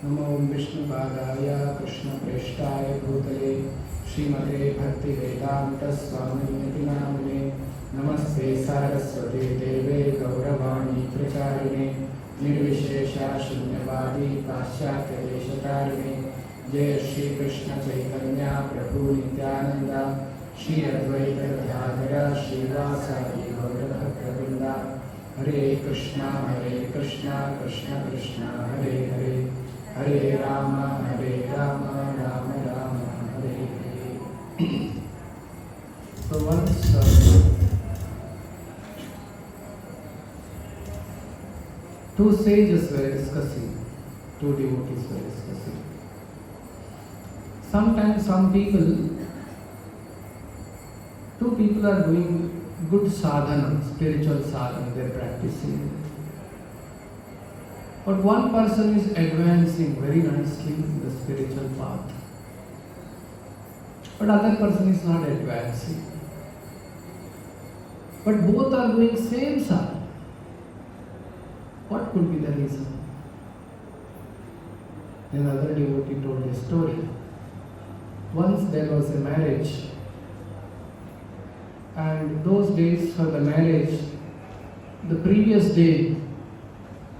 नमो विष्णुपादाय कृष्णप्रेष्ठाय भूतले श्रीमते भक्तिवेदान्तस्वामिनिति नामिने नमस्ते सारस्वते देवे गौरवाणी प्रचारिणे निर्विशेषा शून्यवादी पाश्चात्यदेशतारिणे जय श्री कृष्ण चैतन्य प्रभु नित्यानंद श्री अद्वैत गदाधर श्रीवासादि गौरभक्तवृंद हरे Krishna Krishna Krishna Hare Hare Hare Ram Ram Ram Hare Hare. So once two sages were discussing, two devotees were discussing. Sometimes two people are doing good sadhana, spiritual sadhana, they are practicing. But one person is advancing very nicely in the spiritual path. But other person is not advancing. But both are doing same sadhana. What could be the reason? Another devotee told a story. Once there was a marriage, and those days for the marriage, the previous day,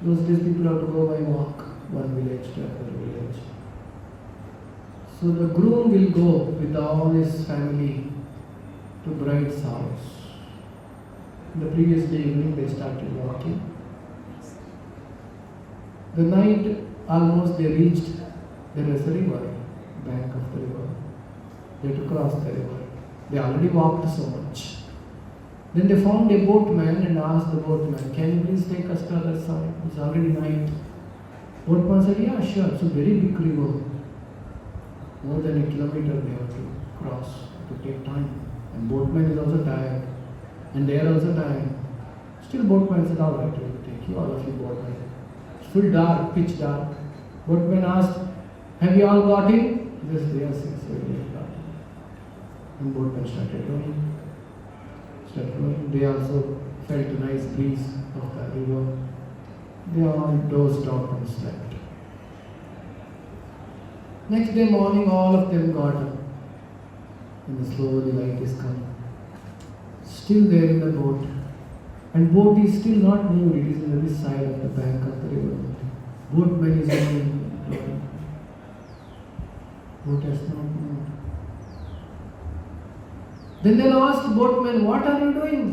those days people have to go by walk, one village to another village. So the groom will go with all his family to bride's house. The previous day evening they started walking. The night almost they reached, there was a river, bank of the river. They had to cross the river. They already walked so much. Then they found a boatman and asked the boatman, can you please take us to the other side? It's already night. Boatman said, yeah, sure. It's a very big river. More than a kilometer they have to cross. To take time. And boatman is also tired. And they are also tired. Still boatman said, all right, we will take you, all of you boatmen. It's full dark, pitch dark. Boatman asked, have you all got in? Yes, yes, we have got in. And boatman started rowing. They also felt a nice breeze of the river. They all dozed off and slept. Next day morning, all of them got up. And slowly light is coming. Still there in the boat. And boat is still not moved. It is on this side of the bank of the river. Boatman is only flowing. Boat has not moved. Then they asked the boatman, what are you doing?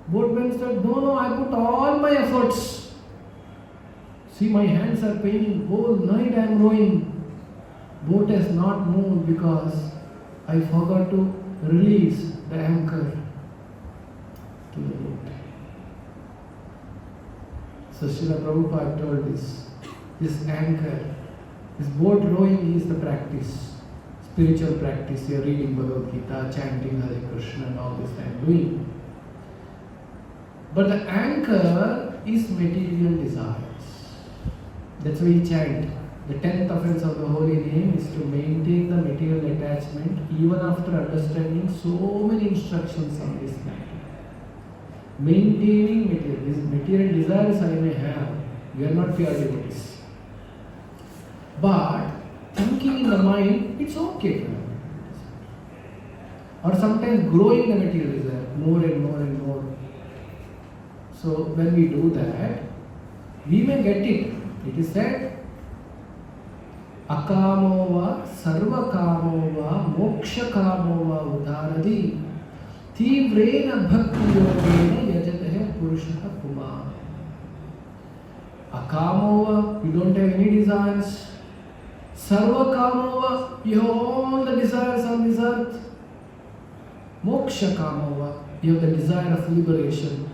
Boatman said, no, I put all my efforts. See, my hands are paining. Whole night I am rowing. Boat has not moved because I forgot to release the anchor to the boat. So Srila Prabhupada told this anchor, this boat rowing is the practice. Spiritual practice, you are reading Bhagavad Gita, chanting Hare Krishna and all this I am doing. But the anchor is material desires. That's why we chant. The 10th offense of the holy name is to maintain the material attachment even after understanding so many instructions on this matter. Maintaining material. These material desires I may have. We are not pure devotees. But thinking in the mind, it's okay. Or sometimes growing the material desire more and more and more. So when we do that, we may get it. It is said, akamo va sarva kamo va moksha kamo va udaradi tivrena bhakti yogena yajatahe purushaha puma. Akamo va, you don't have any desires. Sarva kamova, you have all the desires on this earth. Moksha kamova, you have the desire of liberation.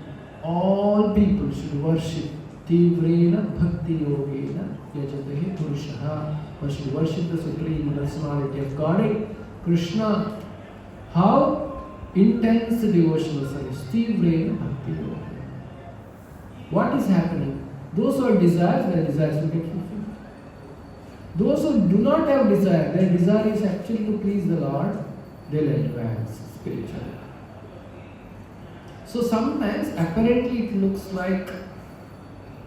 All people should worship. Tivrena bhakti yogena yajatahe purushaha. One should worship the Supreme Personality of Godhead, Krishna. How? Intense devotional service. Tivrena bhakti yogena. What is happening? Those who have desires, their desires will get fulfilled. Those who do not have desire, their desire is actually to please the Lord, they will advance spiritually. So sometimes apparently it looks like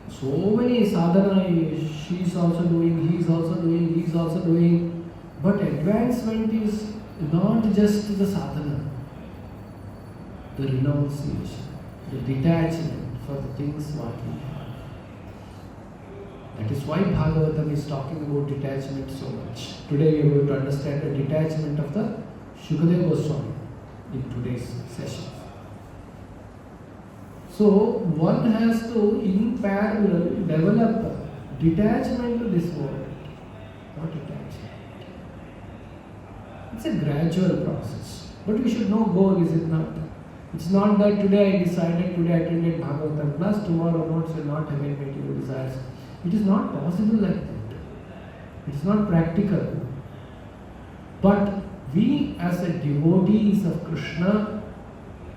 So many sadhana, she is also doing, he is also doing, he is also doing. But advancement is not just the sadhana, the renunciation, the detachment for the things what we have. That is why Bhagavatam is talking about detachment so much. Today we are going to understand the detachment of the Shukadeva Goswami in today's session. So one has to in parallel develop detachment to this world, not attachment. It's a gradual process. But we should know goal, is it not? It's not that today I decided, today I attended Bhagavatam class, tomorrow notes will not have any material desires. It is not possible like that. It is not practical. But we as a devotees of Krishna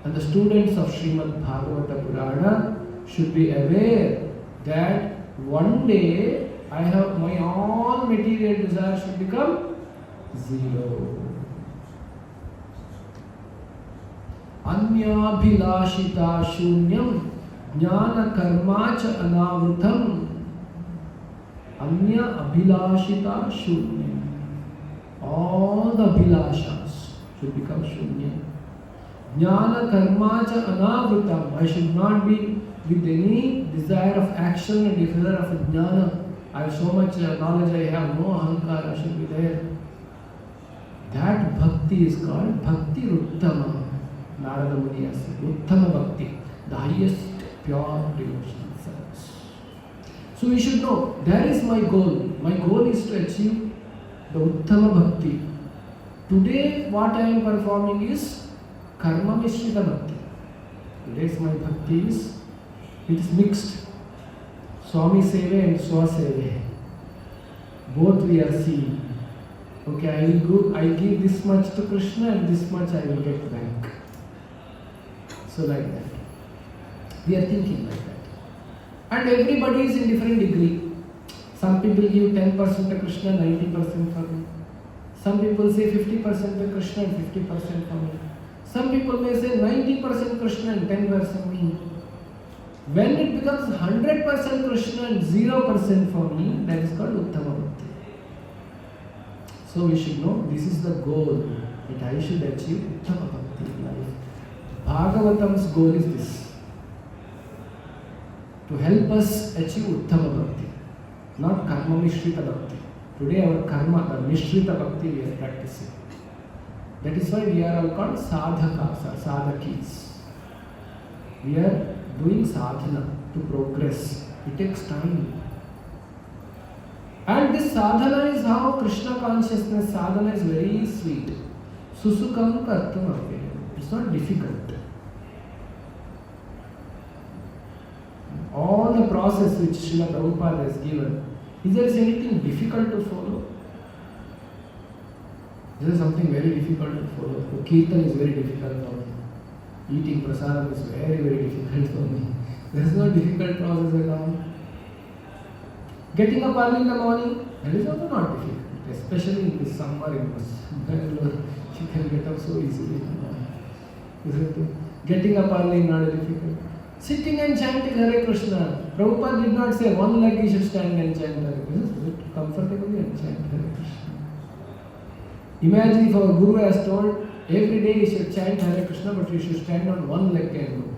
and the students of Srimad Bhagavata Purana should be aware that one day I have my all material desires should become zero. Anyabhilashita shunyam jnana karma cha anavrutam. Anya abhilashita shunyam. All the abhilashas should become shunyam. Jnana karma cha anavrutam. I should not be with any desire of action and desire of jnana. I have so much knowledge, I have no ahankara should be there. That bhakti is called Bhakti Uttama. Narada Muni has said, Uttama Bhakti, the highest pure devotional service. So we should know, that is my goal. My goal is to achieve the Uttama Bhakti. Today what I am performing is Karma Mishrita Bhakti. Today's my Bhakti is, it is mixed. Swami Seve and Swa Seve. Both we are seeing. Okay, I give this much to Krishna and this much I will get back. So like that. We are thinking like that. And everybody is in different degree. Some people give 10% to Krishna, 90% for me. Some people say 50% to Krishna and 50% for me. Some people may say 90% Krishna and 10% me. When it becomes 100% Krishna and 0% for me, that is called Uttama Bhakti. So we should know this is the goal that I should achieve Uttama Bhakti in life. Bhagavatam's goal is this, to help us achieve Uttama Bhakti, not Karma Mishrita Bhakti. Today our Karma, the Mishrita Bhakti we are practicing. That is why we are all called sadhakas or sadhakis. We are doing sadhana to progress. It takes time. And this sadhana is how Krishna consciousness sadhana is very sweet. Susukam kartum avayam. It's not difficult. All the process which Srila Prabhupada has given, is there anything difficult to follow? Is there something very difficult to follow? The Kirtan is very difficult for me. Eating prasadam is very, very difficult for me. There is no difficult process at all. Getting up early in the morning, that is also not difficult. Especially in this summer in Bangalore, you can get up so easily in the morning. Isn't it? Getting up early is not difficult. Sitting and chanting Hare Krishna. Prabhupada did not say one leg you should stand and chant Hare Krishna. Sit comfortably and chant Hare Krishna. Imagine if our Guru has told, every day you should chant Hare Krishna, but you should stand on one leg and go.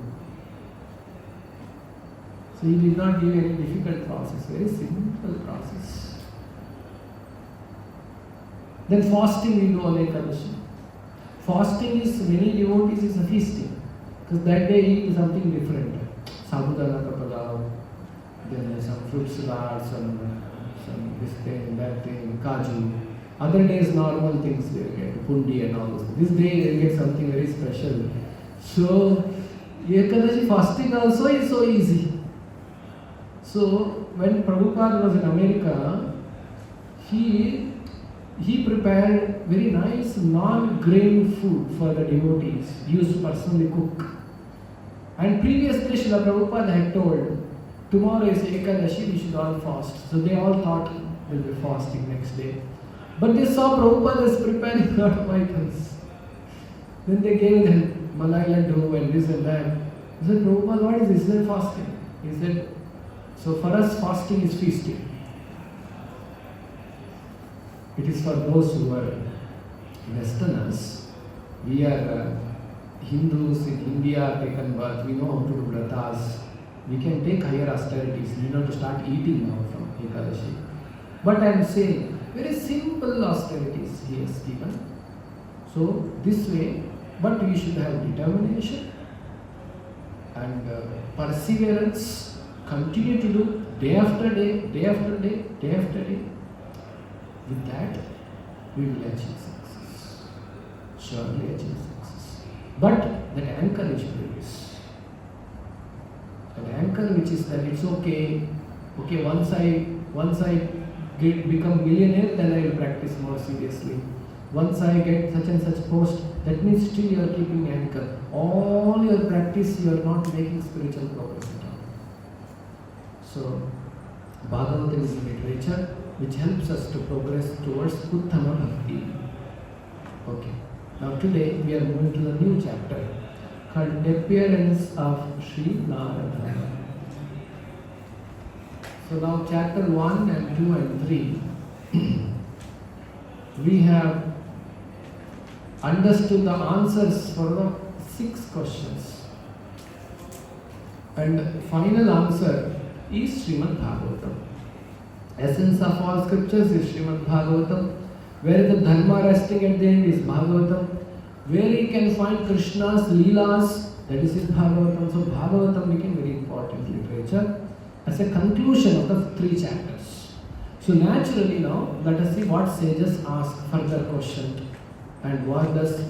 So he did not give any difficult process, very simple process. Then fasting we do on Ekadashi. Fasting is, many devotees is a feasting. Because that day eat something different. Sabudana kapada, then some fruit salad, some this thing, that thing, kaju. Other days normal things they get, pundi and all those. This day they get something very special. So Ekadashi fasting also is so easy. So when Prabhupada was in America, he prepared very nice non-grain food for the devotees. He used to personally cook. And previously Srila Prabhupada had told, tomorrow is Ekadashi, we should all fast. So they all thought we'll be fasting next day. But they saw Prabhupada is preparing a lot of items. Then they gave them Malai Laddu and this and that. He said, Prabhupada, what is this? Is that fasting? He said, So for us, fasting is feasting. It is for those who are Westerners. We are Hindus in India, taken birth. We know how to do vratas. We can take higher austerities. We know to start eating now from Ekadashi. But I am saying, very simple austerities he has given. So this way, but we should have determination and perseverance, continue to do day after day, day after day, day after day. With that, we will achieve success. Surely achieve success. But that anchor is release. That anchor which is that it's okay. Okay, once I become millionaire, then I will practice more seriously. Once I get such and such post, that means still you are keeping anchor. All your practice, you are not making spiritual progress at all. So, Bhagavatam is a literature which helps us to progress towards Uttama Bhakti. Okay. Now today we are moving to the new chapter called Appearance of Sri Narada. So now chapter 1 and 2 and 3 we have understood the answers for the 6 questions. And final answer is Srimad Bhagavatam. Essence of all scriptures is Srimad Bhagavatam. Where the dharma resting at the end is Bhagavatam. Where you can find Krishna's Leelas, that is his Bhagavatam. So Bhagavatam became very important literature as a conclusion of the 3 chapters. So naturally now, let us see what sages ask further question and what does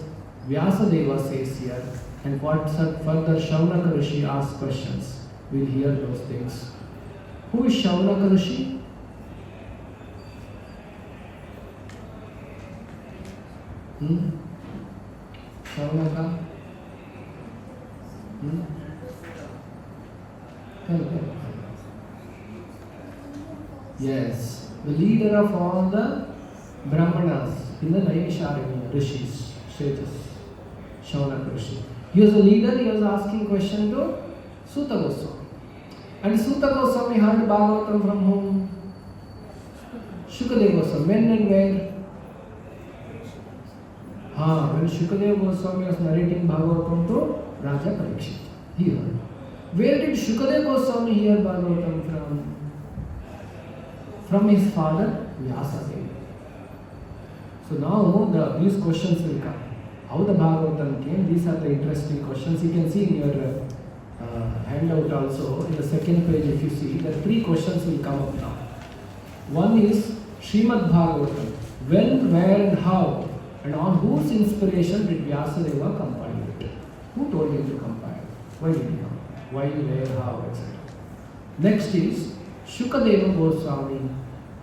Vyasadeva says here and what further Shaunaka Rishi asks questions. We'll hear those things. Who is Shaunaka Rishi? Shaunaka? Yes, the leader of all the Brahmanas in the Naimisharanya, Rishis, sages, Shaunaka Rishi. He was a leader, he was asking question to Suta Goswami. And Suta Goswami heard Bhagavatam from whom? Shukadeva Goswami. When and where? When Shukadeva Goswami was narrating Bhagavatam to Raja Parikshit. He heard. Where did Shukadeva Goswami hear Bhagavatam from? From his father, Vyasadeva. So now these questions will come. How the Bhagavatam came, these are the interesting questions. You can see in your handout also, in the second page if you see, the 3 questions will come up now. One is Srimad Bhagavatam. When, where and how and on whose inspiration did Vyasadeva compile it? Who told him to compile? Why did he compile? Why, where, how, etc. Next is Shukadeva Goswami.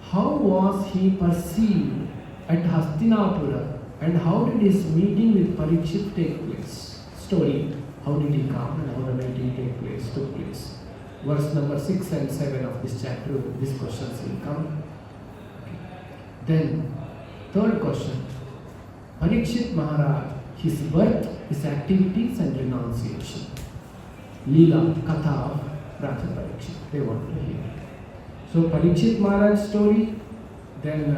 How was he perceived at Hastinapura and how did his meeting with Parikshit take place? Story. How did he come and how the meeting took place? Verse number 6 and 7 of this chapter, these questions will come. Okay. Then, third question. Parikshit Maharaj, his birth, his activities and renunciation. Leela, Katha of Raja Parikshit. They want to hear. So Parikshit Maharaj's story, then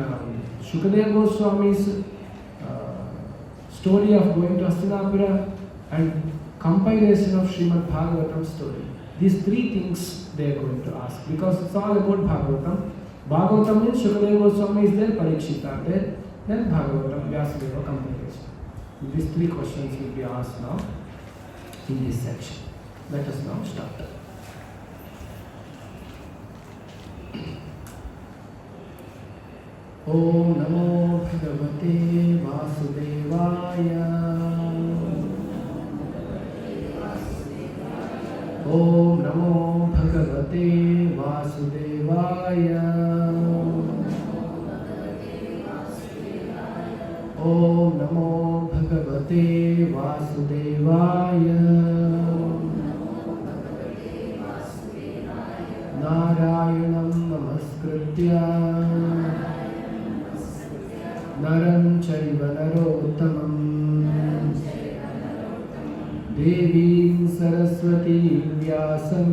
Shukadeva Goswami's story of going to Hastinapura and compilation of Srimad Bhagavatam story. These 3 things they are going to ask because it's all about Bhagavatam. Bhagavatam means Shukadeva Goswami is there, Parikshit are there, then Bhagavatam, Vyasadeva compilation. These 3 questions will be asked now in this section. Let us now start. Om Namo Bhagavate Vasudevaya. Om Namo Bhagavate Vasudevaya. Om Namo Bhagavate Vasudevaya. Narayanam Namaskritya Naram Chaiva Narottamam Devim Saraswati Vyasam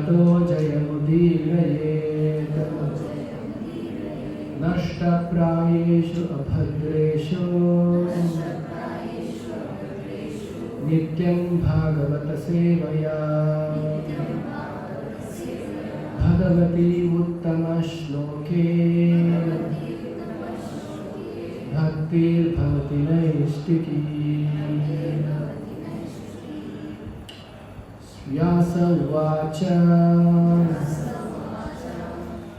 ततो जयमुदीरयेत् नष्टप्रायेषु अभद्रेषु नित्यं भागवत सेवया भगवती उत्तम श्लोके भक्तिर्भवति नैष्टिकी। व्यास उवाच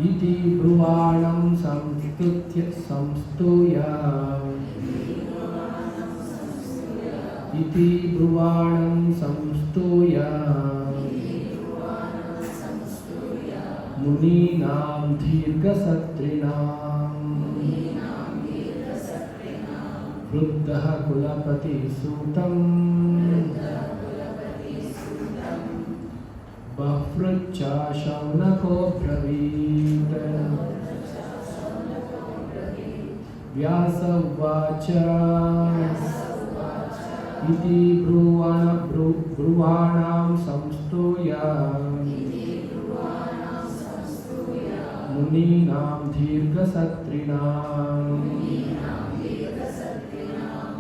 इति ब्रुवाणं संस्तूय इति ब्रुवाणं संस्तूय मुनीनां दीर्घसत्रिणां वृद्धः कुलपतिसूतं बह्वृच्चा शौनको ब्रवीत्। व्यास उवाच इति ब्रुवाणां संस्तूय मुनीनां दीर्घसत्रिणां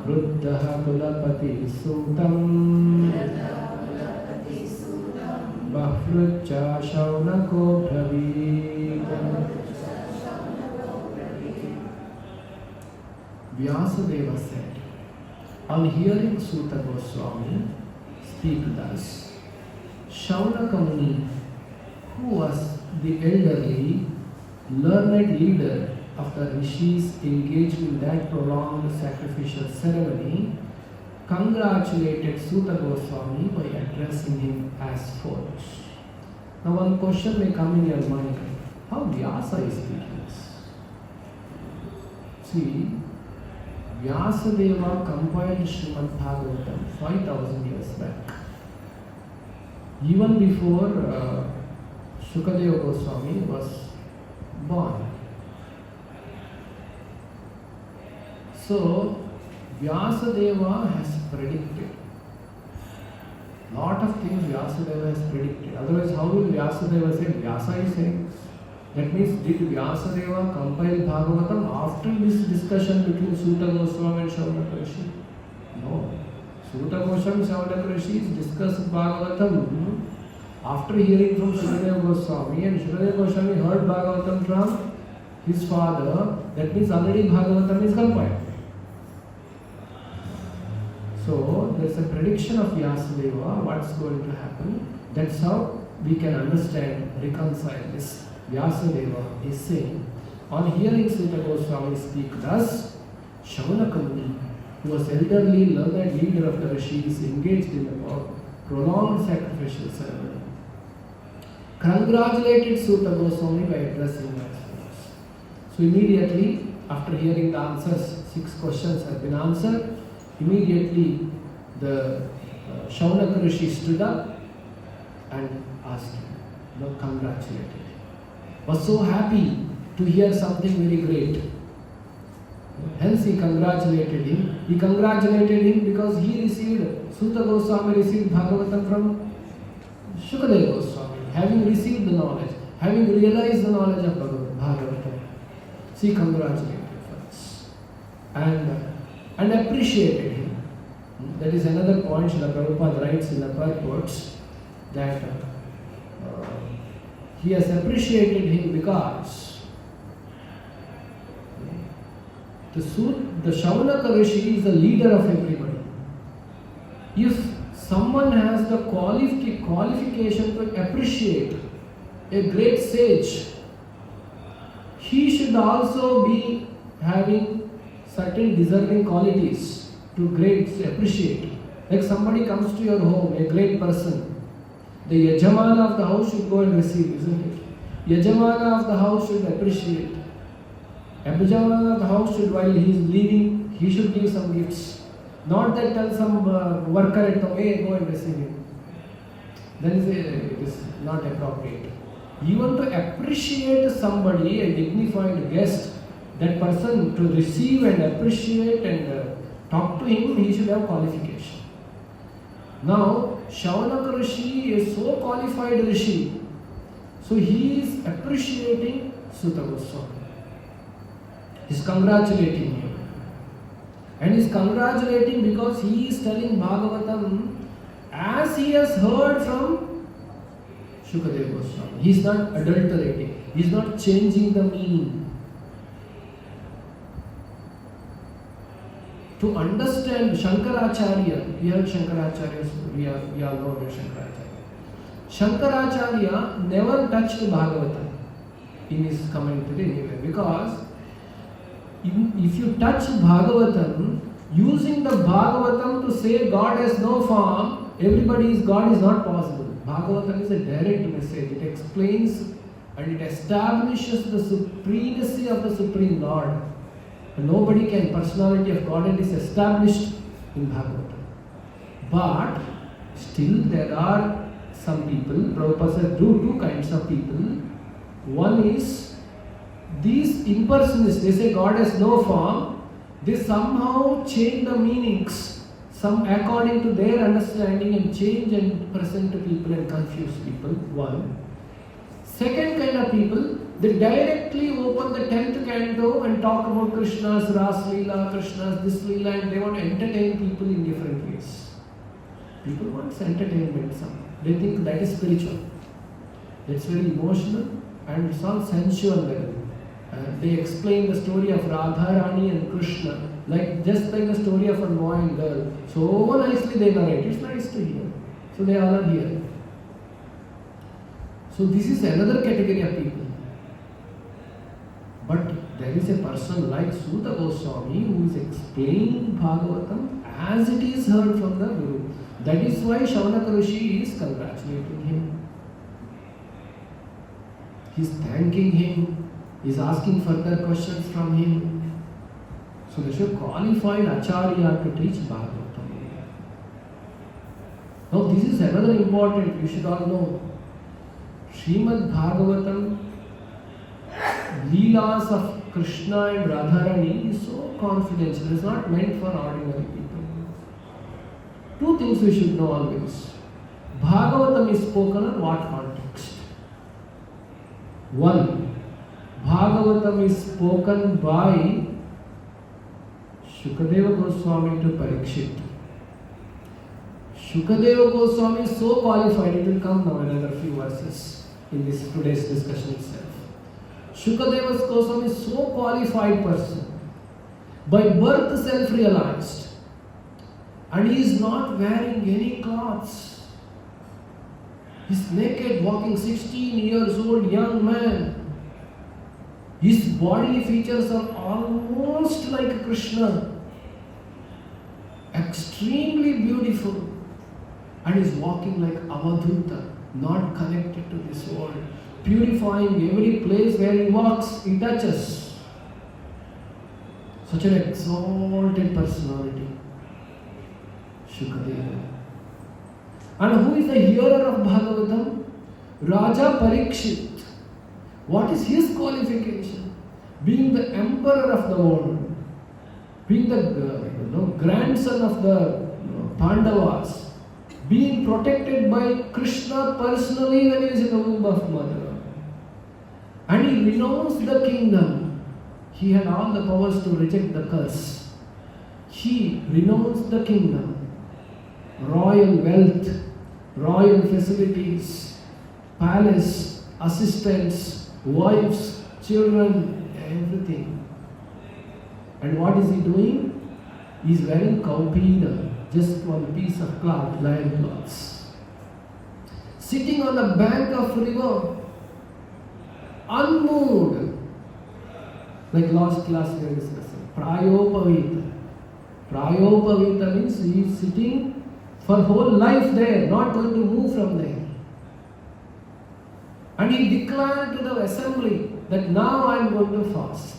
वृद्धः कुलपतिसूतं बह्वृच्चा शौनको ब्रवीत्। Vyasadeva said, on hearing Suta Goswami speak thus, Shaunaka Muni, who was the elderly, learned leader of the rishis engaged in that prolonged sacrificial ceremony, congratulated Suta Goswami by addressing him as follows. Now one question may come in your mind, how Vyasa is speaking this? See, Vyasadeva compiled Srimad Bhagavatam 5000 years back. Even before Shukadeva Goswami was born. So, Vyasadeva has predicted. Lot of things Vyasadeva has predicted. Otherwise, how will Vyasadeva say? Vyasa is saying. That means, did Vyasadeva compile Bhagavatam after this discussion between Suta Goswami and Shaunaka Rishi? No. Suta Goswami and Shaunaka Rishi discussed Bhagavatam after hearing from Shukadeva Goswami, and Shukadeva Goswami heard Bhagavatam from his father. That means already Bhagavatam is compiled. So, there is a prediction of Vyasadeva, what's going to happen. That's how we can understand, reconcile this. Vyasadeva is saying, on hearing Suta Goswami speak thus, Shaunaka Muni, who was elderly, learned leader of the rishis engaged in a prolonged sacrificial ceremony, congratulated Suta Goswami by addressing him as follows. So immediately, after hearing the answers, 6 questions have been answered. Immediately, the Shaunaka Rishi stood up and asked him, congratulated him. Was so happy to hear something very great. Hence he congratulated him. He congratulated him because he received, Suta Goswami received Bhagavatam from Shukadeva Goswami, having received the knowledge, having realized the knowledge of Bhagavatam. So he congratulated first and appreciated him. That is another point Srila Prabhupada writes in the purports, that he has appreciated him because the Shaunaka Rishi is the leader of everybody. If someone has the qualification to appreciate a great sage, he should also be having certain deserving qualities to appreciate. Like somebody comes to your home, a great person, the Yajamana of the house should go and receive, isn't it? Yajamana of the house should appreciate. Yajamana of the house should, while he is leaving, he should give some gifts. Not that tell some worker at home, hey, go and receive him. Then it is not appropriate. Even to appreciate somebody, a dignified guest, that person to receive and appreciate and talk to him, he should have qualification. Now, Shaunaka Rishi is so qualified Rishi So he is appreciating Suta Goswami. He is congratulating him. And he is congratulating because he is telling Bhagavatam as he has heard from Shukadeva Goswami. He is not adulterating. He is not changing the meaning. To understand Shankaracharya, we have Shankaracharya, we all know about Shankaracharya. Shankaracharya never touched Bhagavatam in his commentary anywhere, because if you touch Bhagavatam, using the Bhagavatam to say God has no form, everybody is God is not possible. Bhagavatam is a direct message. It explains and it establishes the supremacy of the Supreme Lord. And nobody can, personality of Godhead is established in Bhagavatam. But still there are some people, Prabhupada said two kinds of people. One is these impersonalists, they say God has no form, they somehow change the meanings, some according to their understanding, and change and present to people and confuse people. One. Second kind of people, they directly open the 10th canto and talk about Krishna's Ras Leela, Krishna's this Leela, and they want to entertain people in different ways. People want entertainment. They think that is spiritual. That's very emotional and it's all sensual level. They explain the story of Radharani and Krishna, just like the story of a boy and girl. So nicely they narrate. It's nice to hear. So they all are here. So this is another category of people. But there is a person like Suta Goswami who is explaining Bhagavatam as it is heard from the Guru. That is why Shaunaka Rishi is congratulating him. He is thanking him. He is asking further questions from him. So they should qualify Acharya to teach Bhagavatam. Now this is another important, you should all know. Srimad Bhagavatam, Leelas of Krishna and Radharani is so confidential. It is not meant for ordinary people. Two things we should know always. Bhagavatam is spoken in what context? One, Bhagavatam is spoken by Shukadeva Goswami to Parikshit. Shukadeva Goswami is so qualified, it will come now in another few verses in this today's discussion itself. Shukadeva Goswami is so qualified person, by birth self-realized, and he is not wearing any clothes. He is naked, walking, 16 years old young man. His body features are almost like Krishna, extremely beautiful, and is walking like Avadhuta, not connected to this world, purifying every place where he walks, he touches. Such an exalted personality, Shukadeva. And who is the hearer of Bhagavatam? Raja Parikshit. What is his qualification? Being the emperor of the world, being the grandson of the Pandavas, being protected by Krishna personally when he is in the womb of mother. And he renounced the kingdom. He had all the powers to reject the curse. He renounced the kingdom, royal wealth, royal facilities, palace, assistants, wives, children, everything. And what is he doing? He is wearing kaupina, just one piece of cloth, lion cloths. Sitting on the bank of river, unmoved. Like last class we were discussing. Prayopavita. Prayopavita means he is sitting for whole life there, not going to move from there. And he declared to the assembly that now I am going to fast.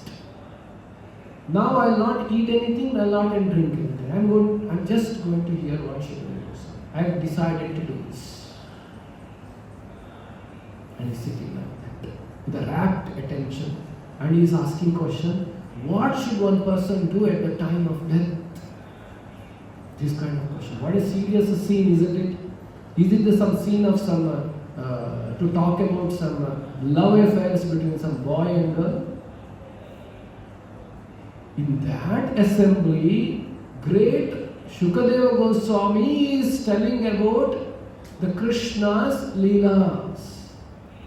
Now I will not eat anything, I will not drink anything. I am just going to hear what she does. I have decided to do this. And he is sitting like that, with a rapt attention. And he is asking question, what should one person do at the time of death? This kind of question. What a serious scene, isn't it? Is it some scene of some to talk about some love affairs between some boy and girl. In that assembly, great Shukadeva Goswami is telling about the Krishna's Leelas,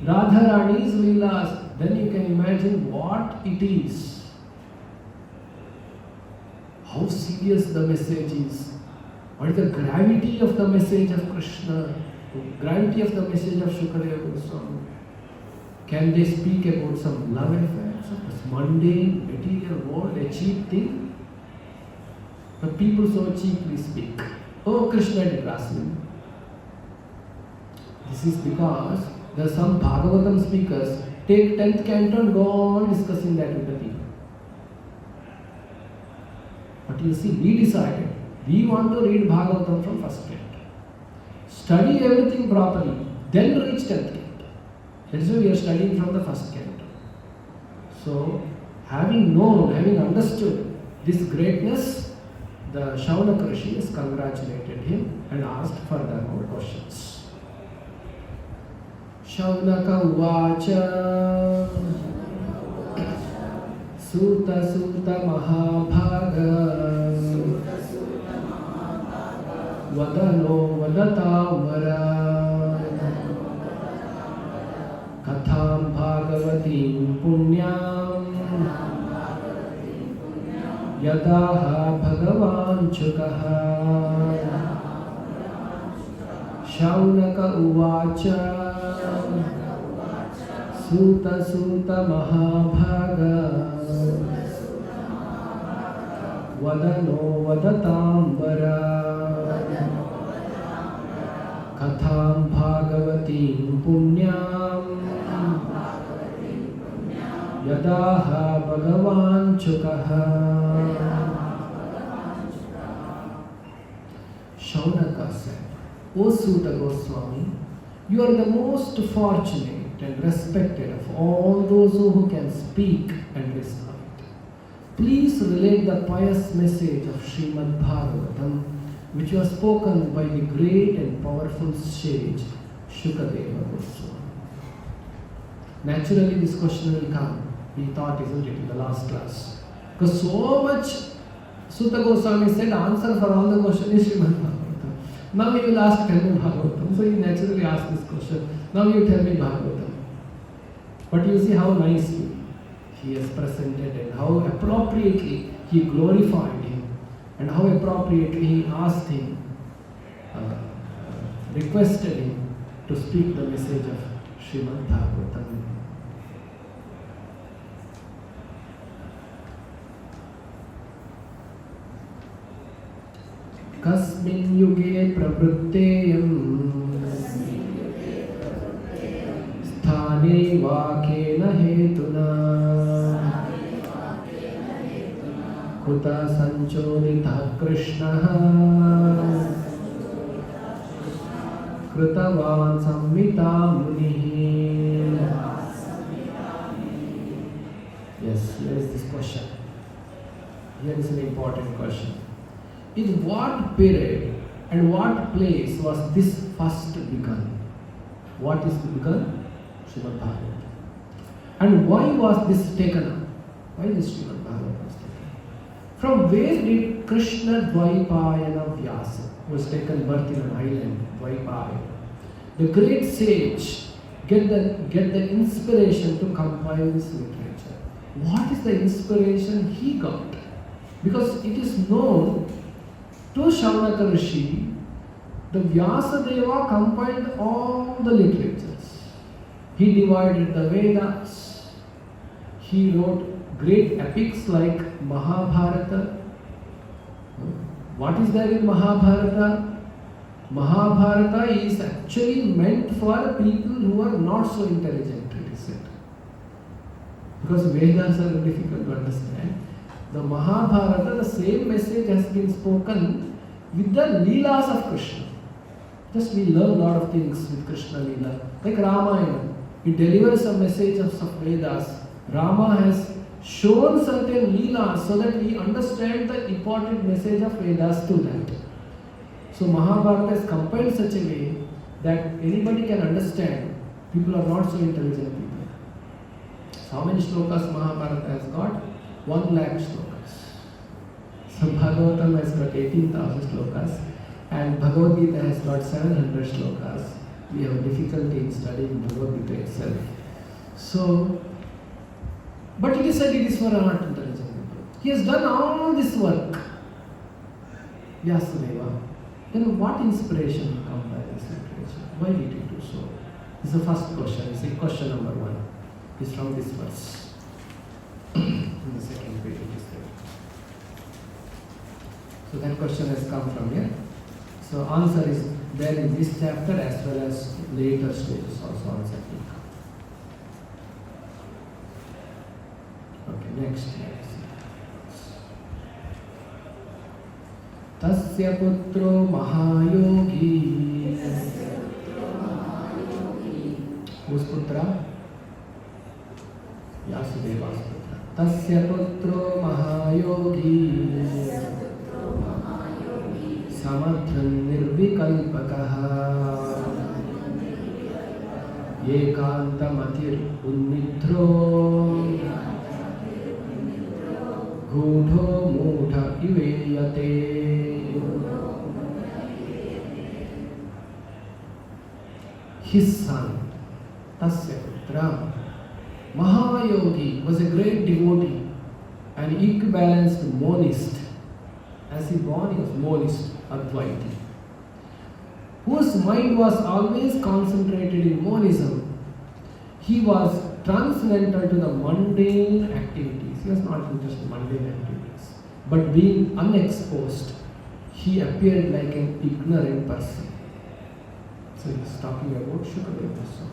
Radharani's Leelas. Then you can imagine what it is. How serious the message is. What is the gravity of the message of Krishna? The gravity of the message of Shukadeva Goswami. Can they speak about some love affairs, this mundane, material world, a cheap thing? But people so cheaply speak. Oh, Krishna did Rasim. This is because there are some Bhagavatam speakers take 10th canto and go on discussing that with the people. But you see, we decided we want to read Bhagavatam from first canto. Study everything properly, then reach 10th canto. That is why we are studying from the first canto. So, having known, having understood this greatness, the Shaunaka Rishi has congratulated him and asked further more questions. Shaunaka Uvacha Suta Suta Mahabhaga Vadano Vadatavara Katham Bhagavatim Punyam Yadaha Bhagavan Chukaha Shaunaka Uvacha Suta Suta Mahabhaga Vadano Vadatambara Katham Bhagavatim Punyam Yadaha Bhagavan Chukaha. Shaunaka said, O Suta Goswami, you are the most fortunate and respected of all those who can speak and recite. Please relate the pious message of Srimad Bhagavatam, which was spoken by the great and powerful sage Shukadeva Goswami. Naturally, this question will come. We thought, isn't it, in the last class? Because so much Suta Goswami said, answer for all the questions is Srimad Bhagavatam. Now he will ask, tell me Bhagavatam. So he naturally asked this question. Now you tell me Bhagavatam. But you see how nicely he has presented and how appropriately he glorified him and how appropriately he asked him, requested him to speak the message of Srimad Bhagavatam. Kasmin yuge pravritteyam sthane vakena hetuna kuta sanchodita Krishnaha kritavan samhita munihi. Yes, here is this question. Here is an important question. In what period and what place was this first begun? What is begun? Srimad Bhagavatam. And why was this taken up? Why is Srimad Bhagavatam taken up? From where did Krishna Dvaipayana Vyasa, who was taken birth in an island, Dvaipayana, the great sage, get the inspiration to compile this literature? What is the inspiration he got? Because it is known to Shaunaka Rishi, the Vyasadeva compiled all the literatures. He divided the Vedas. He wrote great epics like Mahabharata. What is there in Mahabharata? Mahabharata is actually meant for people who are not so intelligent, it is said. Because Vedas are difficult to understand. The Mahabharata, the same message has been spoken with the Leelas of Krishna. Just we learn a lot of things with Krishna Leela. Like Ramayana, it delivers a message of Vedas. Rama has shown certain Leelas so that we understand the important message of Vedas to that. So Mahabharata is compiled such a way that anybody can understand People are not so intelligent people. So how many shlokas Mahabharata has got? 1 lakh shlokas. So Bhagavatam has got 18,000 shlokas and Bhagavad Gita has got 700 shlokas. We have difficulty in studying Bhagavad Gita itself. So, but it is said it is for not intelligent people. He has done all this work. Vyasadeva. Then what inspiration will come by this literature? Why did he do so? This is the first question. It's question number 1. It's from this verse. In the second page it is there. So that question has come from here. So answer is there in this chapter as well as later stages also answer will come. Okay, next. Tasya putro mahayogi. Whose putra? Yasudeva's putra. Tasya putro mahayogi. Samathan nirvikalpakaha. Ekantamatir unnidro. Gudho mudha iveyate. His son, Tasya Putra, Mahayogi, was a great devotee, an equibalanced monist. As he born, he was monist, Advaiti, whose mind was always concentrated in monism. He was transcendental to the mundane activities. He was not interested in mundane activities. But being unexposed, he appeared like an ignorant person. So he is talking about Shukadeva's son.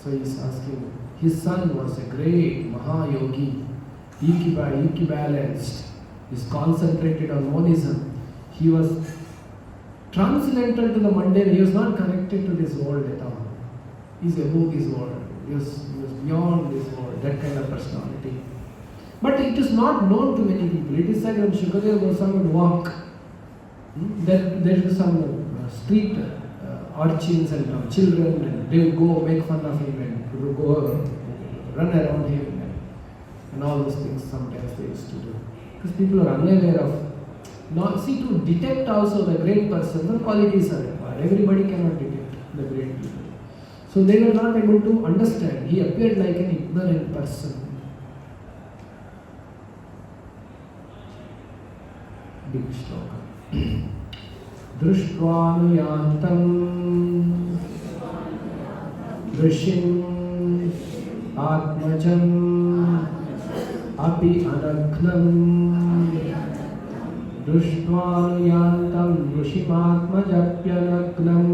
So he is asking, his son was a great Mahayogi, equibalanced, he is concentrated on monism. He was transcendental to the mundane, he was not connected to this world at all. He is above this world, he was beyond this world, that kind of personality. But it is not known to many people. It is said when Shukadeva Goswami would walk, there is some street urchins and children, and they would go make fun of him and go run around him and all those things sometimes they used to do. Because people are unaware of, not see to detect also the great person, the qualities are required. Everybody cannot detect the great people. So they were not able to understand. He appeared like an ignorant person. Big shloka. Drushtvānuyantam Drishim Atmajam Api Anagnam Drushtvānuyantam Drishim Atmajapyanagnam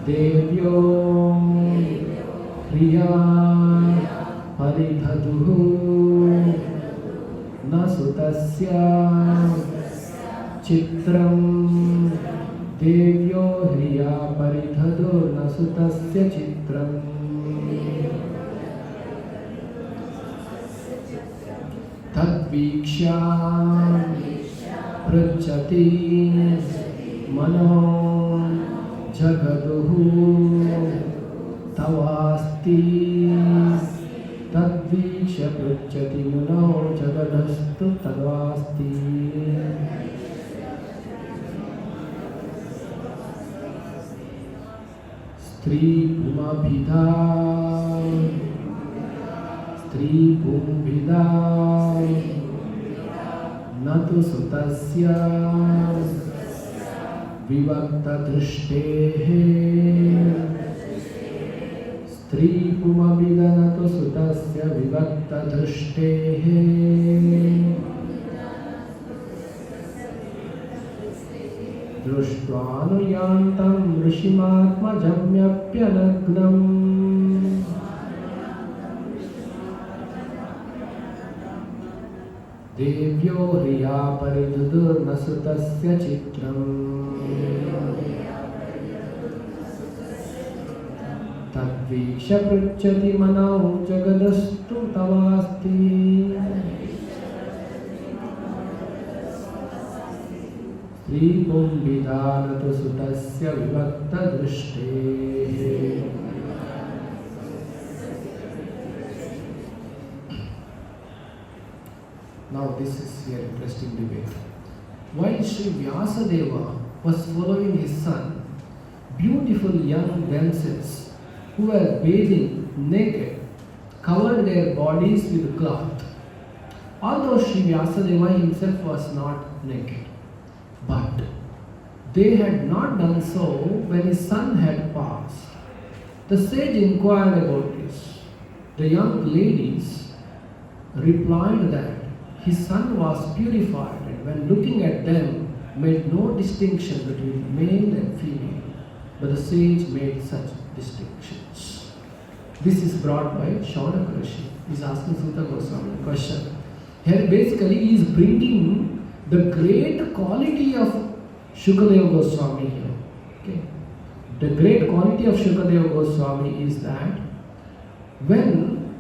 Devyo Priya Paridhaduhu Nasutasya Chitram Devyo Hriya Paridhadu Nasutasya Chitram Tadviksha Prachati Mano Jagaduhu Tavasti Tadviksha Prachati Mano Jagadastu Tadvasti. Stri Bhumabhidha Stri Bhumabhidha Natu Sutasya Vivakta Drishtehe Stri Bhumabhidha Natu Sutasya Vivakta Drishtehe Drushtvānuyantam Rishimatmajamyapyanagnam Devyo Hriya Paridudur Nasutasya Chitram Tadviksha Prachati Manau Jagadastu Tavasti दीपं विधानतु सुतस्य विभक्तदृष्टेः. Now this is an interesting debate. While Sri Vyasadeva was following his son, beautiful young damsels who were bathing naked covered their bodies with cloth. Although Sri Vyasadeva himself was not naked, but they had not done so when his son had passed. The sage inquired about this. The young ladies replied that his son was purified and when looking at them made no distinction between male and female, but the sage made such distinctions. This is brought by Shaunaka Rishi. He is asking Sutta Goswami a question. Here basically he is bringing the great quality of Shukadeva Goswami here. Okay. The great quality of Shukadeva Goswami is that when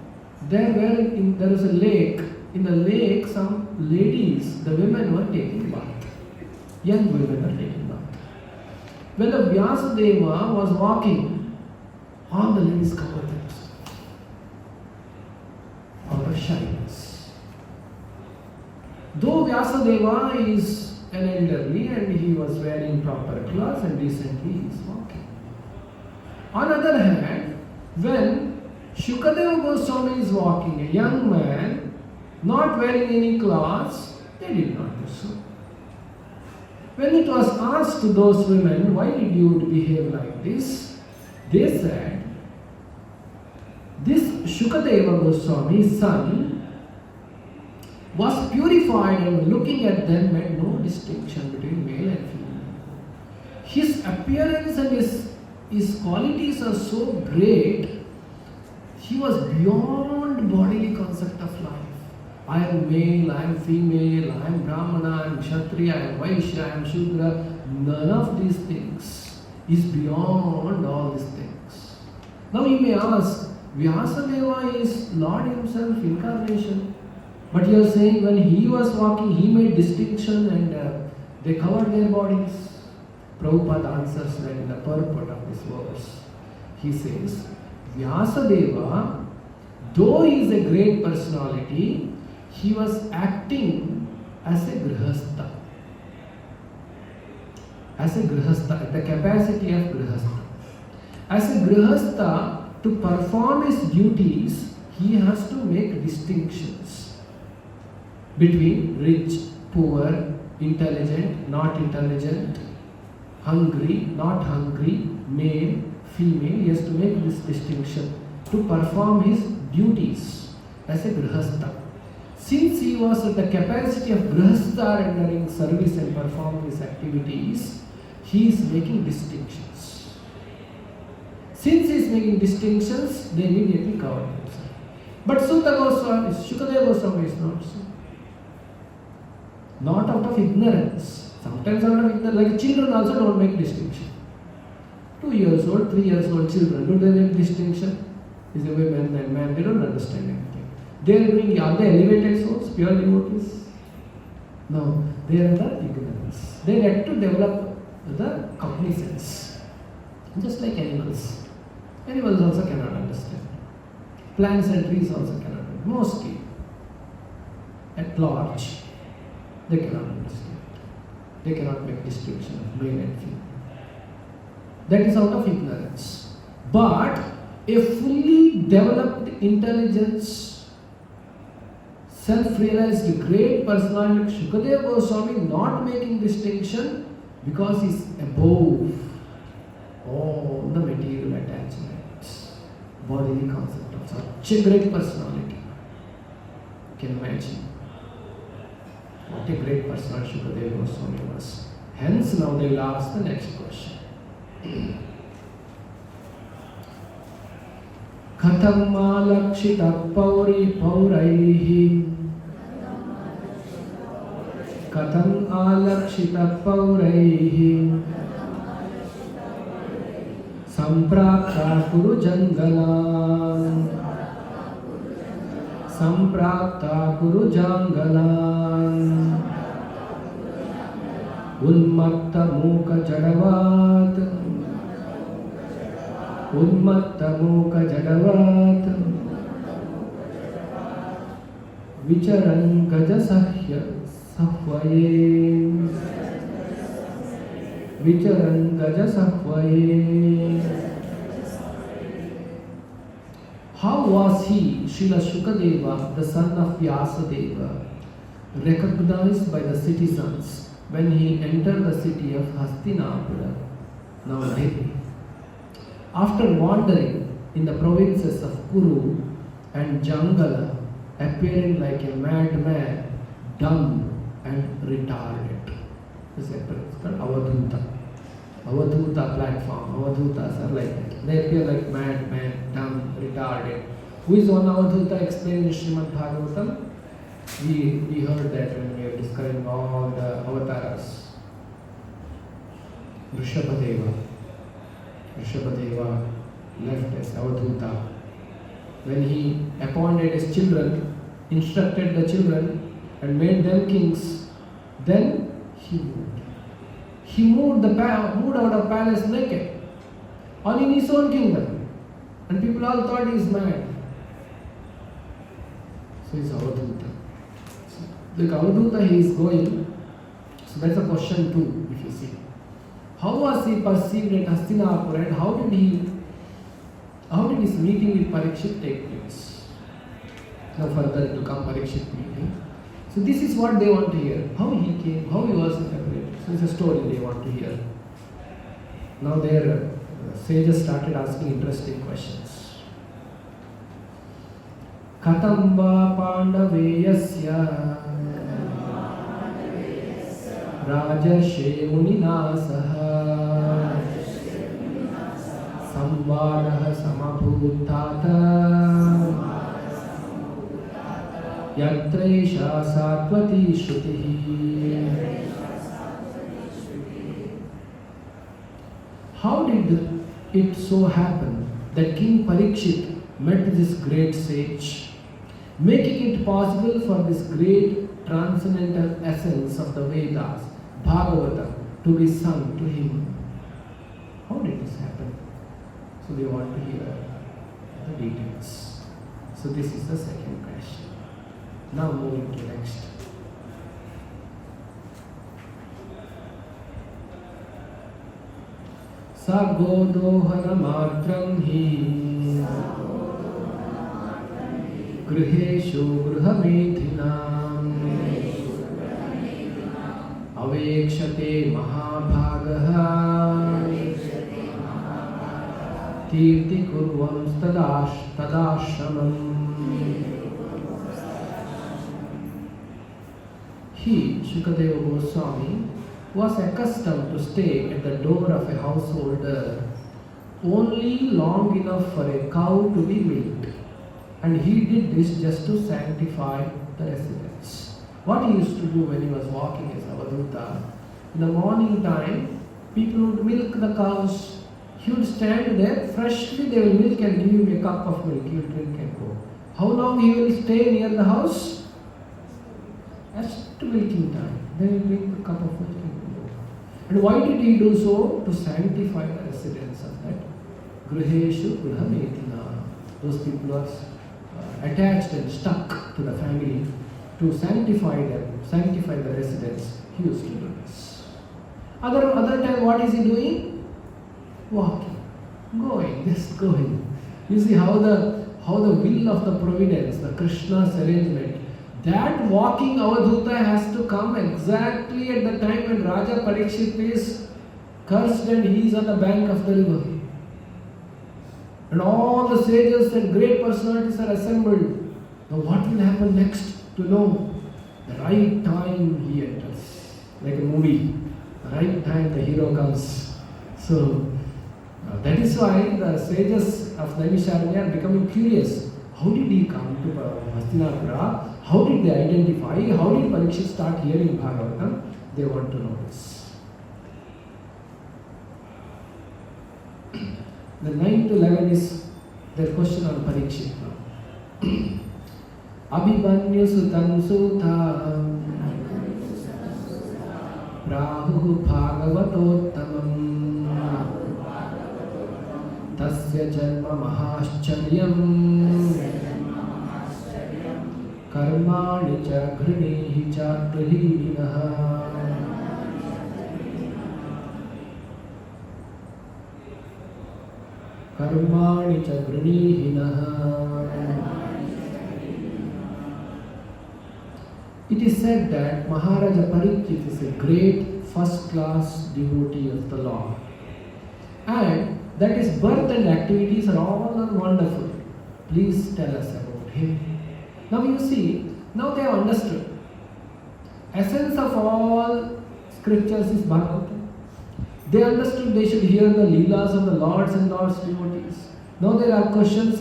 there was a lake, in the lake some ladies, the women were taking bath. Young women were taking bath. When the Vyasadeva was walking, all the ladies covered themselves out of shyness. Though Vyasadeva is an elderly and he was wearing proper clothes and decently he is walking. On the other hand, when Shukadeva Goswami is walking, a young man, not wearing any clothes, they did not do so. When it was asked to those women, why did you behave like this? They said, this Shukadeva Goswami, his son, was purified and looking at them made no distinction between male and female. His appearance and his qualities are so great, he was beyond bodily concept of life. I am male, I am female, I am Brahmana, I am Kshatriya, I am Vaishya, I am Shudra. None of these things is beyond all these things. Now you may ask, Vyasadeva is Lord himself, incarnation. But you are saying when he was walking, he made distinction and they covered their bodies. Prabhupada answers that in the purport of this verse. He says, Vyasadeva, though he is a great personality, he was acting as a grihastha. As a grihastha, at the capacity of grihastha. As a grihastha, to perform his duties, he has to make distinctions between rich, poor, intelligent, not intelligent, hungry, not hungry, male, female. He has to make this distinction to perform his duties as a grihastha. Since he was at the capacity of grihastha rendering service and performing his activities, he is making distinctions. Since he is making distinctions, they immediately cover themselves. But Shukadeva Goswami is not so. Not out of ignorance. Sometimes out of ignorance, like children also don't make distinction. 2 years old, 3 years old children, do they make distinction? Is a woman and man, they don't understand anything. They are doing, are they elevated souls, pure devotees? No, they are the ignorance. They get to develop the cognizance. Just like animals. Animals also cannot understand. Plants and trees also cannot understand. Mostly, at large, they cannot understand. They cannot make distinction of male and female. That is out of ignorance. But a fully developed intelligence, self-realized great personality like Shukadeva Goswami not making distinction because he is above all the material attachments, bodily concept of such a great personality. You can imagine what a great personality Shukadeva Goswami was. Hence now they will ask the next question. Katham malakshita pauraihi Katham alakshita pauraihi Samprapta kuru jangalan Samprapta kuru jangalan Unmatta Mukha Jadavat, Unmatta Mukha Jadavat, Vicharan Gaja Sahya Sahvaye, Vicharan Gaja Sahvaye. How was he, Srila Shukadeva, the son of Vyasadeva, recognized by the citizens when he entered the city of Hastinapura, now Delhi? After wandering in the provinces of Kuru and Jangala, appearing like a madman, dumb and retarded. This is called Avadhuta. Avadhuta platform. Avadhutas are like that. They appear like madman, dumb, retarded. Who is one Avadhuta explained in Srimad Bhagavatam? We heard that when we were describing all the avatars. Rishabhadeva left as Avadhuta. When he appointed his children, instructed the children and made them kings, then he moved. He moved out of palace naked, all in his own kingdom, and people all thought he is mad. So he's Avadhuta. So, like Avadhuta he is going. So that's a question too, if you see. How was he perceived at Hastinapura, and how did his meeting with Parikshit take place? Now further to come Parikshit meeting. So this is what they want to hear. How he came, how he was separated. So it's a story they want to hear. Now their sages started asking interesting questions. Katam va pandaveyasya rajarshe munina saha samvadaha samabhutata Yatresha Satvati Shrutihi. How did it so happen that King Parikshit met this great sage, making it possible for this great transcendental essence of the Vedas, Bhagavata, to be sung to him? How did this happen? So they want to hear the details. So this is the second question. Now moving to next. Sagodohana matram hi griheshu gruhamedhinam avekshate mahabhagaha tirti kurvam tadashramam. He, Shukadeva Goswami, was accustomed to stay at the door of a householder only long enough for a cow to be milked, and he did this just to sanctify the residence. What he used to do when he was walking as Avadhuta, in the morning time, people would milk the cows. He would stand there, freshly they will milk and give him a cup of milk, he will drink and go. How long he will stay near the house? As to milking time. Then he will drink a cup of milk and go. And why did he do so? To sanctify the residents of that. Griheshu Gruhamedhina. Those people are attached and stuck to the family. To sanctify them, sanctify the residents, he used to do this. Other time, what is he doing? Walking, going, just going. You see how the will of the providence, the Krishna's arrangement, that walking Avadhuta has to come exactly at the time when Raja Parikshit is cursed and he is on the bank of the river. And all the sages and great personalities are assembled. Now what will happen next? To know the right time he enters. Like a movie, the right time the hero comes. So that is why the sages of Naimisharanya are becoming curious. How did he come to Hastinapura? How did they identify? How did Parikshit start hearing Bhagavatam? They want to know this. The 9 to 11 is the question on Parikshit now. Abhimanyu sutam sutam प्राहुः भागवतोत्तमम् तस्य जन्म महाश्चर्यम् कर्माणि च गृणीहि च गृहीणः कर्माणि च गृणीहिनः. It is said that Maharaja Parikshit is a great first-class devotee of the Lord, and that his birth and activities are all wonderful. Please tell us about him. Now you see, now they have understood. Essence of all scriptures is Bhagavatam. They understood they should hear the Leelas of the Lords and Lords devotees. Now there are questions,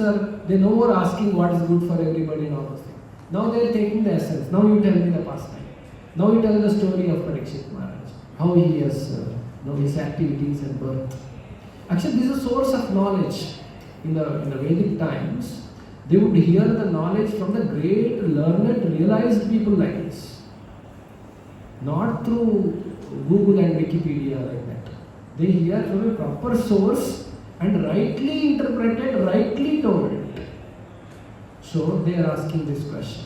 they no more asking what is good for everybody and all those things. Now they are taking the essence. Now you tell me the pastime. Now you tell the story of Parikshit Maharaj. How he has, his activities and birth. Actually, this is a source of knowledge. In the Vedic times, they would hear the knowledge from the great, learned, realized people like this. Not through Google and Wikipedia like that. They hear from a proper source and rightly interpreted, rightly told. So they are asking this question.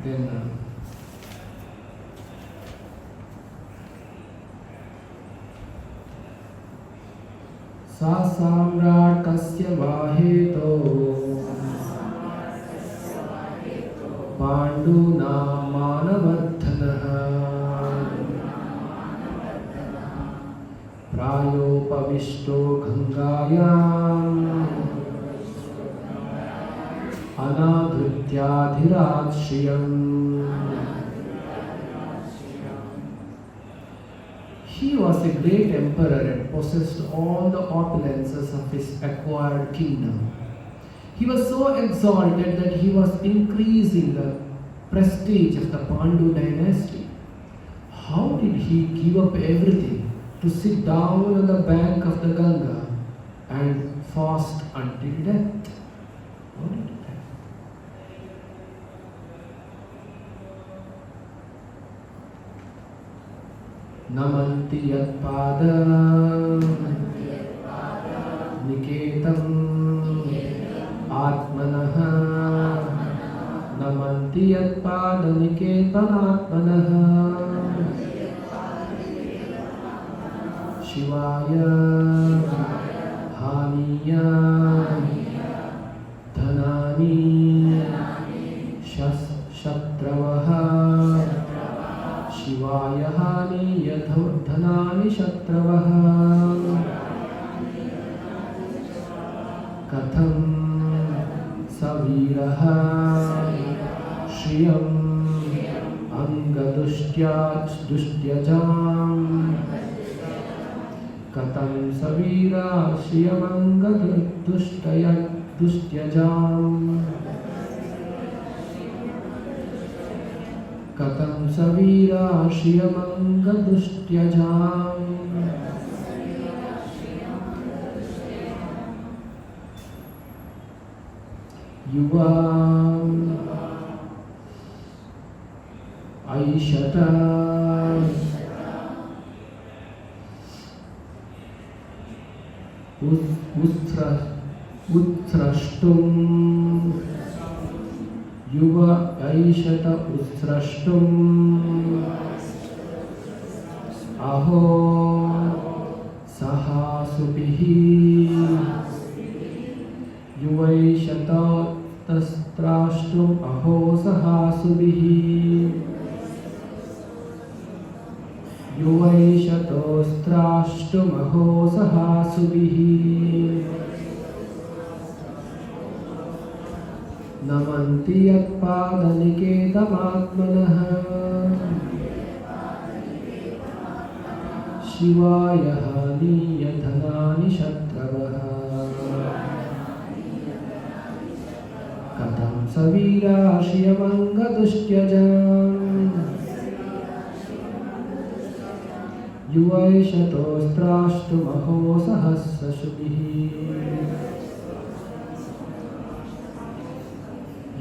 Then Sa samrat kasya vaheto Panduna manavardhanaha Prayopavishto gangayam Anadhrityadhirajshiyam. He was a great emperor and possessed all the opulences of his acquired kingdom. He was so exalted that he was increasing the prestige of the Pandu dynasty. How did he give up everything to sit down on the bank of the Ganga and fast until death? How did he? Namanti yatpada niketam atmanaha Namanti yatpada niketam atmanaha Shivaya haniya dhanani shatravaha Shivaya haniya dhanani shatravaha Katham saviraha shriyam angadushtyajam Katham savira shriyam angadushtyajam Katham savira shriyam angadushtyajam Yuvam Aishata Uthrashtum Yuva Aishata Uthrashtum Aho Sahasupihi Yuvaishata Tastrashtum Aho Sahasubihi Yuvaishatostrashtum Aho Sahasubihi Namanti yatpadaniketamātmanah Shivaya haniya dhanani shatravaha Katham savira shriyam angadushtyajam Yuvaishatostrashtum aho sahasrashubihi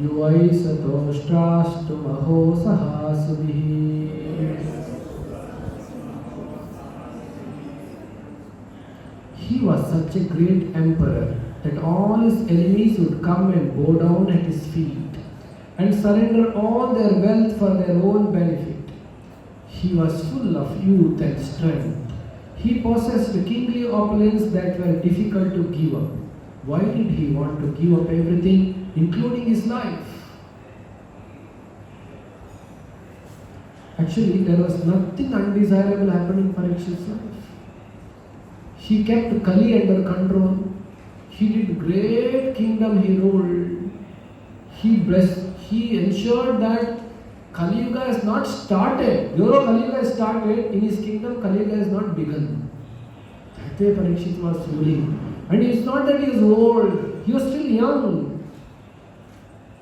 Yuvaishatostrashtum aho sahasubihi such a great emperor that all his enemies would come and bow down at his feet and surrender all their wealth for their own benefit. He was full of youth and strength. He possessed kingly opulence that were difficult to give up. Why did he want to give up everything, including his life? Actually, there was nothing undesirable happening in Parikshit's life. He kept Kali under control. He did great kingdom he ruled. He ensured that Kali Yuga has not started. Though Kali Yuga has started, in his kingdom Kali Yuga has not begun. That way Parikshit was ruling. And it's not that he is old. He was still young.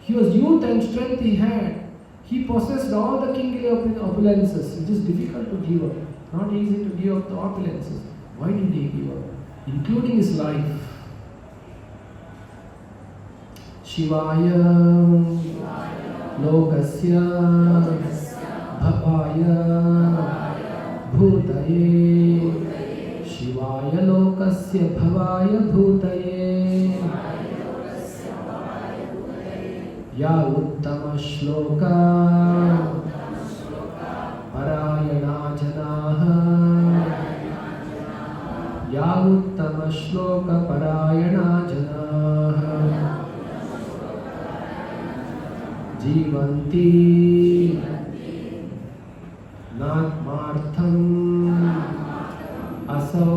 He was youth and strength he had. He possessed all the kingly opulences. It is difficult to give up. Not easy to give up the opulences. Why did he give up? Including his life. Shivaya Lokasya Bhavaya Bhutaye Shivaya Lokasya Bhavaya Bhutaye Ya Uttama Shloka Parayana Janaha Ya Uttama Shloka Parayana Janaha Jivanti Natmartham Asau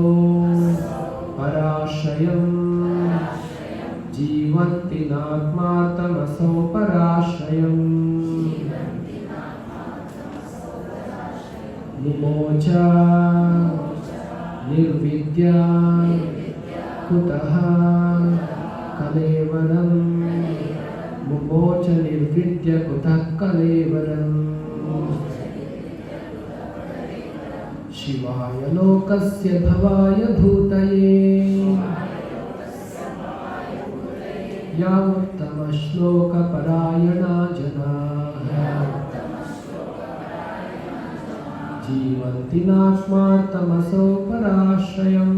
Parashayam Jivanti Natmartham Asau Parashayam Mumocha Nirvidya Kutaha Kalevaram Mumocha Nirvidya Kutaha Kalevaram Shivaya Lokasya Bhavaya Bhutaye Ya Uttama Shloka Parayana Janaha Jivanti Natmartamaso Parashayam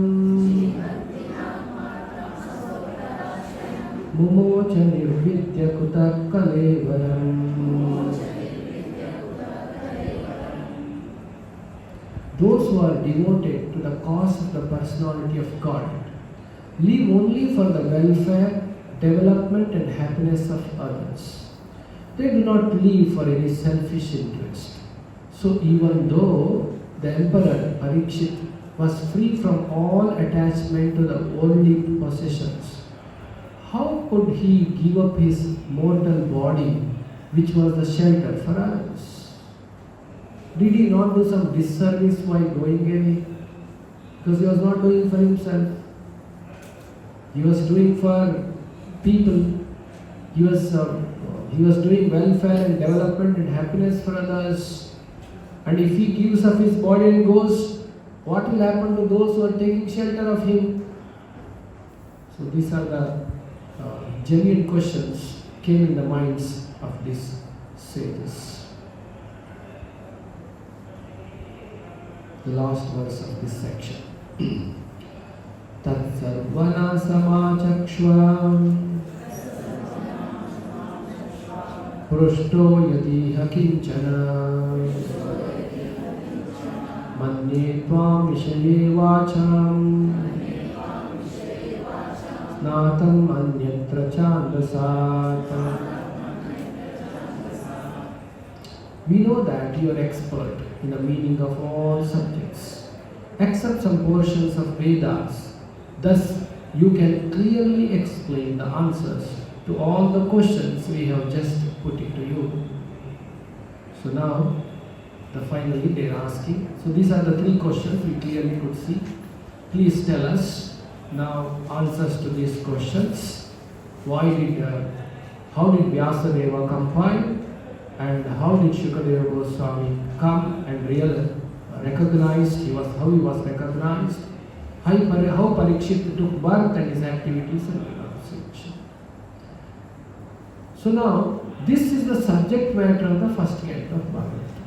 Mumocha Nirvidya Kutaha Kalevaram. Those who are devoted to the cause of the personality of God live only for the welfare, development and happiness of others. They do not live for any selfish interest. So even though the emperor Parikshit was free from all attachment to the worldly possessions, how could he give up his mortal body, which was the shelter for others? Did he not do some disservice while going away? Because he was not doing for himself. He was doing for people. He was doing welfare and development and happiness for others. And if he gives up his body and goes, what will happen to those who are taking shelter of him? So these are the genuine questions came in the minds of these sages. The last verse of this section. Tat sarvana samachakshva prushto yadi hakinchana manye tvam vishaye vacham natam anyatra chandasat. We know that you are expert in the meaning of all subjects, except some portions of Vedas. Thus, you can clearly explain the answers to all the questions we have just put it to you. So now, finally they are asking. So these are the three questions we clearly could see. Please tell us now answers to these questions. How did Vyasadeva compile? And how did Shukadeva Goswami come and recognized how he was recognized? How Parikshit took birth and his activities and renunciation. So now, this is the subject matter of the first canto of Bhagavatam.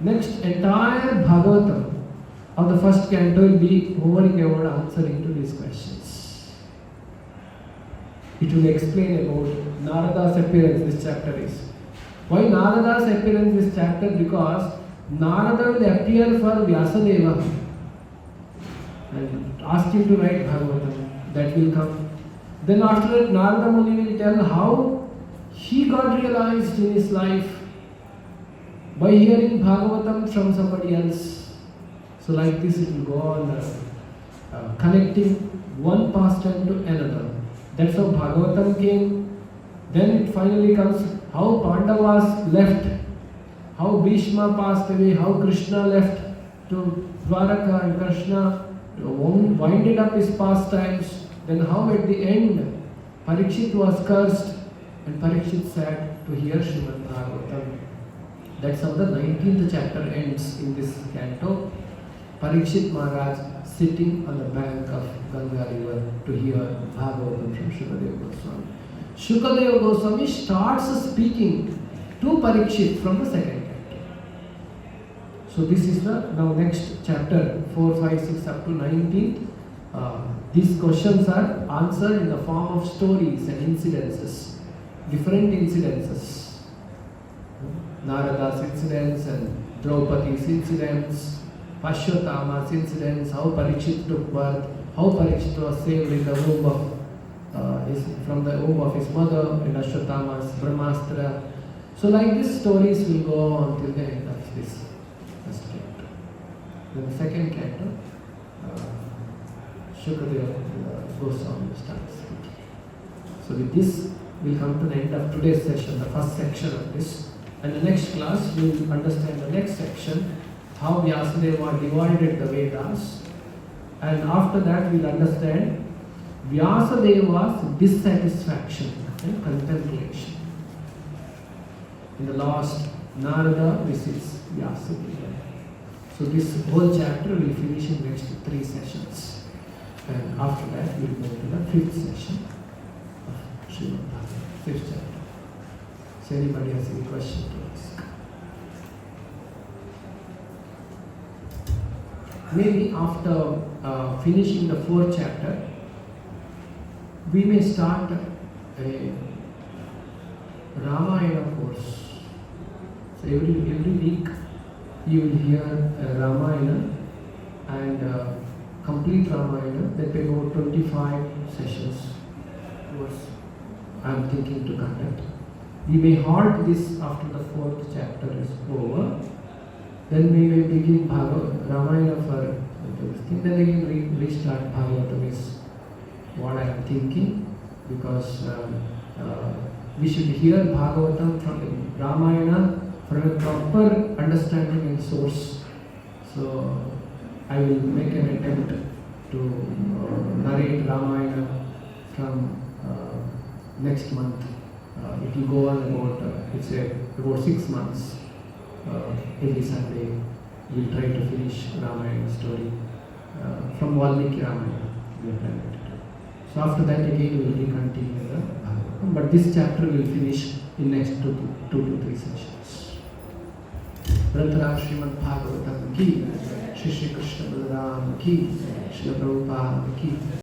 Next, entire Bhagavatam of the first canto will be hovering about answering to these questions. It will explain about Narada's appearance, this chapter is. Why Narada's appearance this chapter? Because Narada will appear for Vyasadeva and ask him to write Bhagavatam. That will come. Then after that, Narada Muni will tell how he got realized in his life by hearing Bhagavatam from somebody else. So like this it will go on connecting one pastime to another. That's how Bhagavatam came. Then it finally comes how Pandavas left, how Bhishma passed away, how Krishna left to Dwaraka and Krishna winded up his pastimes. Then how at the end Parikshit was cursed and Parikshit said to hear Srimad Bhagavatam. That's how the 19th chapter ends in this canto. Parikshit Maharaj sitting on the bank of Ganga river to hear Bhagavatam from Shukadeva Goswami. Shukadeva Goswami starts speaking to Parikshit from the second canto. So this is the now next chapter 4, 5, 6 up to 19th. These questions are answered in the form of stories and incidences, different incidences. Narada's incidents and Draupadi's incidents, Pashwatama's incidents, how Parikshit took birth, how Parikshit was saved in the womb of from the womb of his mother, and Ashwatthama's Brahmastra. So like these stories will go on till the end of this first canto. Then the second canto, Shukadeva Goswami starts speaking. So with this, we'll come to the end of today's session, the first section of this. And the next class, we will understand the next section, how Vyasadeva divided the Vedas. And after that, we'll understand Vyasadeva's dissatisfaction and contemplation. In the last, Narada visits Vyasadeva. So this whole chapter will finish in next 3 sessions. And after that, we'll go to the 5th session of Srimad Bhagavatam, 5th chapter. So anybody has any question to ask? Maybe after finishing the 4th chapter, we may start a Ramayana course. So every week you will hear a Ramayana and complete Ramayana. That may go 25 sessions. I am thinking to conduct. We may halt this after the 4th chapter is over. Then we may begin Ramayana for this thing. Then again restart Bhagavatam is what I am thinking, because we should hear Bhagavatam from Ramayana from a proper understanding and source. So I will make an attempt to narrate Ramayana from next month. It will go on about about 6 months. Every Sunday we will try to finish Ramayana story from Valmiki Ramayana. We have done it. So after that again we will continue the Bhagavatam. But this chapter will finish in next 2 to 3 sessions. Vrantara Srimad Bhagavatam ki, Shri Krishna Balaram ki, Shri Prabhupada ki.